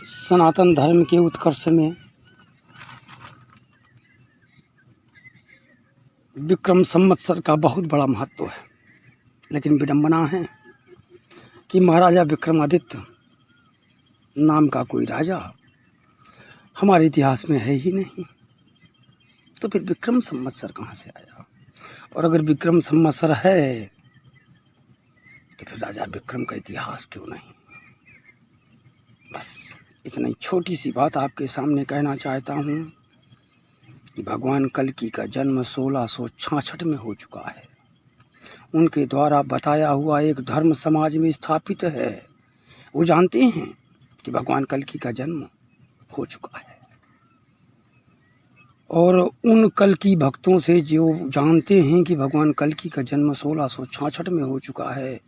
सनातन धर्म के उत्कर्ष में विक्रम संवत्सर का बहुत बड़ा महत्व है। लेकिन विडंबना है कि महाराजा विक्रमादित्य नाम का कोई राजा हमारे इतिहास में है ही नहीं। तो फिर विक्रम संवत्सर कहाँ से आया? और अगर विक्रम संवत्सर है तो फिर राजा विक्रम का इतिहास क्यों नहीं? बस इतनी छोटी सी बात आपके सामने कहना चाहता हूँ कि भगवान कल्कि का जन्म 1666 में हो चुका है। उनके द्वारा बताया हुआ एक धर्म समाज में स्थापित है। वो जानते हैं कि भगवान कल्कि का जन्म हो चुका है, और उन कल्कि भक्तों से जो जानते हैं कि भगवान कल्कि का जन्म 1666 में हो चुका है,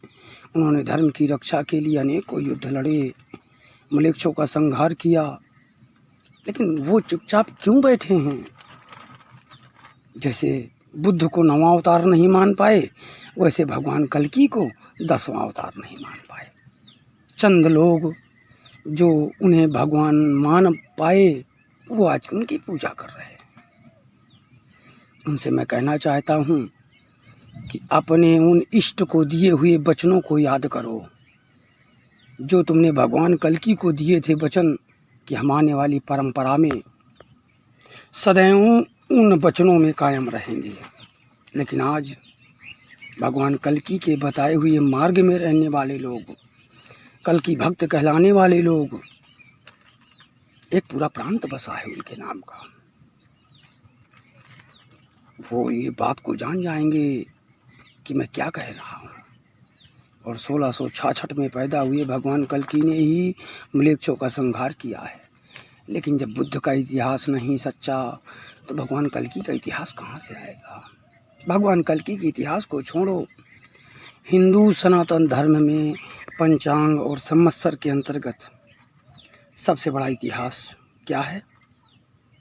उन्होंने धर्म की रक्षा के लिए अनेकों युद्ध लड़े, मलेच्छों का संहार किया, लेकिन वो चुपचाप क्यों बैठे हैं? जैसे बुद्ध को 9वां अवतार नहीं मान पाए, वैसे भगवान कल्कि को 10वां अवतार नहीं मान पाए। चंद लोग जो उन्हें भगवान मान पाए वो आज उनकी पूजा कर रहे हैं। उनसे मैं कहना चाहता हूँ कि अपने उन इष्ट को दिए हुए वचनों को याद करो, जो तुमने भगवान कल्कि को दिए थे वचन कि हम आने वाली परंपरा में सदैव उन वचनों में कायम रहेंगे। लेकिन आज भगवान कल्कि के बताए हुए मार्ग में रहने वाले लोग, कल्कि भक्त कहलाने वाले लोग, एक पूरा प्रांत बसा है उनके नाम का, वो ये बात को जान जाएंगे कि मैं क्या कह रहा हूँ। और 1666 में पैदा हुए भगवान कल्कि ने ही मलेच्छों का संहार किया है। लेकिन जब बुद्ध का इतिहास नहीं सच्चा तो भगवान कल्कि का इतिहास कहाँ से आएगा? भगवान कल्कि के इतिहास को छोड़ो। हिंदू सनातन धर्म में पंचांग और संवत्सर के अंतर्गत सबसे बड़ा इतिहास क्या है?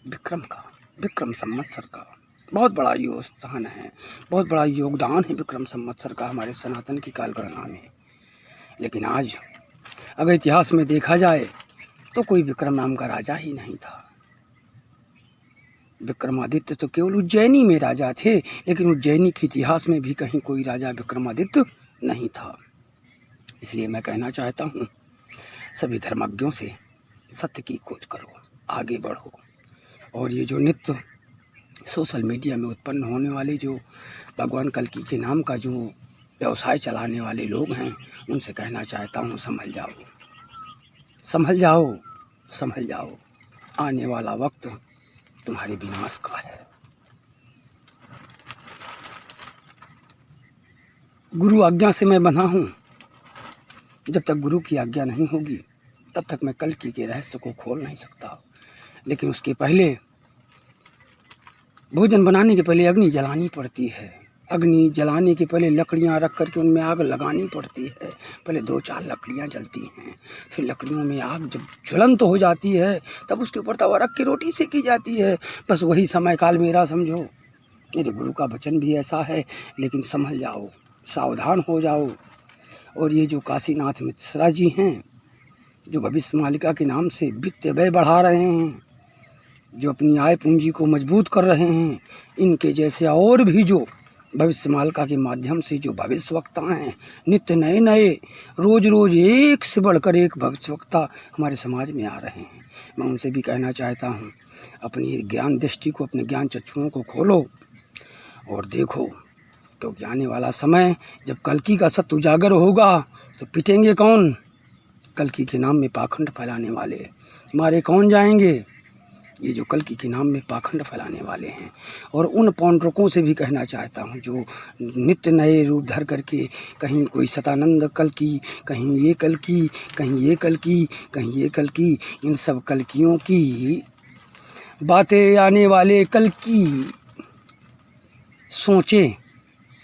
विक्रम का, विक्रम संवत्सर का बहुत बड़ा स्थान है, बहुत बड़ा योगदान है विक्रम संवत्सर का हमारे सनातन की कालगणना में। लेकिन आज अगर इतिहास में देखा जाए तो कोई विक्रम नाम का राजा ही नहीं था। विक्रमादित्य तो केवल उज्जैनी में राजा थे, लेकिन उज्जैनी के इतिहास में भी कहीं कोई राजा विक्रमादित्य नहीं था। इसलिए मैं कहना चाहता हूँ सभी धर्मज्ञों से सत्य की खोज करो, आगे बढ़ो। और ये जो नित्य सोशल मीडिया में उत्पन्न होने वाले जो भगवान कल्कि के नाम का जो व्यवसाय चलाने वाले लोग हैं, उनसे कहना चाहता हूँ संभल जाओ, संभल जाओ, संभल जाओ। आने वाला वक्त तुम्हारे विनाश का है। गुरु आज्ञा से मैं बंधा हूँ। जब तक गुरु की आज्ञा नहीं होगी तब तक मैं कल्कि के रहस्य को खोल नहीं सकता। लेकिन उसके पहले, भोजन बनाने के पहले अग्नि जलानी पड़ती है। अग्नि जलाने के पहले लकड़ियां रख करके उनमें आग लगानी पड़ती है। पहले 2-4 लकड़ियां जलती हैं, फिर लकड़ियों में आग जब ज्वलंत हो जाती है तब उसके ऊपर तवा रख के रोटी सेकी जाती है। बस वही समय काल मेरा समझो। मेरे गुरु का वचन भी ऐसा है। लेकिन संभल जाओ, सावधान हो जाओ। और ये जो काशीनाथ मिश्रा जी हैं, जो भविष्य मालिका के नाम से वित्त व्यय बढ़ा रहे हैं, जो अपनी आय पूंजी को मजबूत कर रहे हैं, इनके जैसे और भी जो भविष्य मालिका के माध्यम से जो भविष्यवक्ता हैं, नित्य नए नए, रोज रोज एक से बढ़कर एक भविष्यवक्ता हमारे समाज में आ रहे हैं। मैं उनसे भी कहना चाहता हूँ, अपनी ज्ञान दृष्टि को, अपने ज्ञान चक्षुओं को खोलो और देखो, क्योंकि आने वाला समय जब कल्कि का सत्य उजागर होगा तो पिटेंगे कौन? कल्कि के नाम में पाखंड फैलाने वाले मारे कौन जाएंगे? ये जो कल्कि के नाम में पाखंड फैलाने वाले हैं। और उन पौंड्रकों से भी कहना चाहता हूँ जो नित्य नए रूप धर करके, कहीं कोई सतानंद कल्कि, कहीं ये कल्कि, कहीं ये कल्कि, कहीं ये कल्कि, इन सब कल्कियों की बातें आने वाले कल्कि सोचें।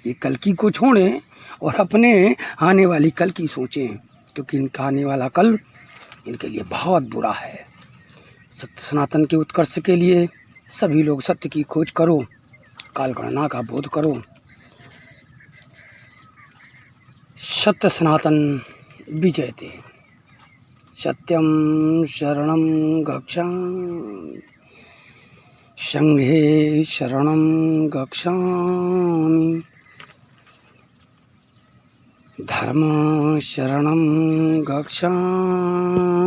ये कल्कि को छोड़ें और अपने आने वाली कल की सोचें, क्योंकि इनका आने वाला कल इनके लिए बहुत बुरा है। सनातन के उत्कर्ष के लिए सभी लोग सत्य की खोज करो, कालगणना का बोध करो। सत्य सनातन विजयते। सत्यं शरणं गच्छामि, संघे शरणं गच्छामि, धर्म शरणं गच्छामि।